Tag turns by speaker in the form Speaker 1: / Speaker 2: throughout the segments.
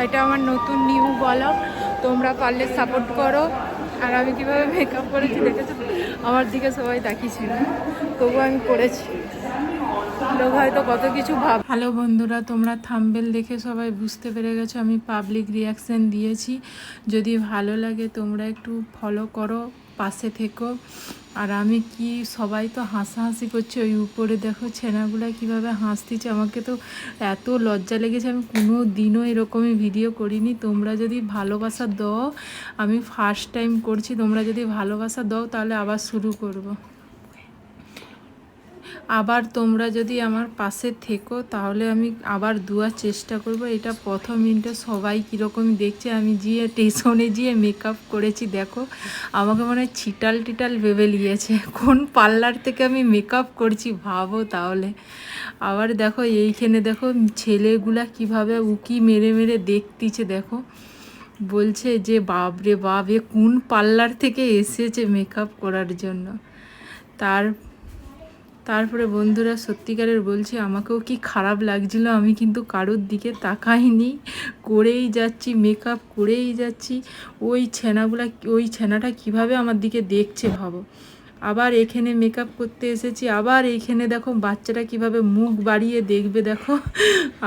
Speaker 1: এটা আমার নতুন নিউ ব্লগ, তোমরা পারলে সাপোর্ট করো। আর আমি কীভাবে মেকআপ করেছি দেখেছো, আমার দিকে সবাই তাকিয়েছিল, তবু আমি করেছি। লোক হয়তো কত কিছু ভাব। হ্যালো বন্ধুরা, তোমরা থাম্বনেল দেখে সবাই বুঝতে পেরে গেছো আমি পাবলিক রিয়াকশান দিয়েছি। যদি ভালো লাগে তোমরা একটু ফলো করো, পাশে থেকো। আর আমি কি, সবাই তো হাসাহাসি করছে, ওই উপরে দেখো ছেনাগুলা কিভাবে হাসতেছে, আমাকে তো এত লজ্জা লেগেছে। আমি কোনো দিনও এরকমই ভিডিও করিনি। তোমরা যদি ভালোবাসা দাও, আমি ফার্স্ট টাইম করছি, তোমরা যদি ভালোবাসা দাও তাহলে আবার শুরু করব। আবার তোমরা যদি আমার পাশে থেকো তাহলে আমি আবার দেওয়ার চেষ্টা করব। এটা প্রথম মিনিটে সবাই কীরকম দেখছে, আমি গিয়ে স্টেশনে গিয়ে মেকআপ করেছি। দেখো আমাকে মনে হয় ছিটাল টিটাল ভেবে নিয়েছে, কোন পার্লার থেকে আমি মেকআপ করছি ভাবো তাহলে। আবার দেখো এইখানে দেখো ছেলেগুলা কিভাবে উকি মেরে মেরে দেখতিছে, দেখো বলছে যে বাপরে বাপ, এ কোন পার্লার থেকে এসেছে মেকআপ করার জন্য। তারপরে বন্ধুরা সত্যিকারের বলছি, আমাকেও কি খারাপ লাগছিল, আমি কিন্তু কারোর দিকে তাকাইনি, করেই যাচ্ছি, মেকআপ করেই যাচ্ছি। ওই ছেনাটা কিভাবে আমার দিকে দেখছে ভাবো। আবার এখানে মেকআপ করতে এসেছি, আবার এইখানে দেখো বাচ্চাটা কিভাবে মুখ বাড়িয়ে দেখবে, দেখো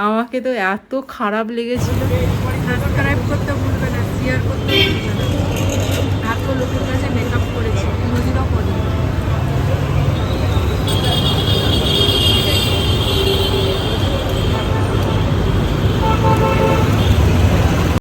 Speaker 1: আমাকে তো এত খারাপ লেগেছিল। সাবস্ক্রাইব করতে ভুলবে না, শেয়ার করতে ভুলবে না।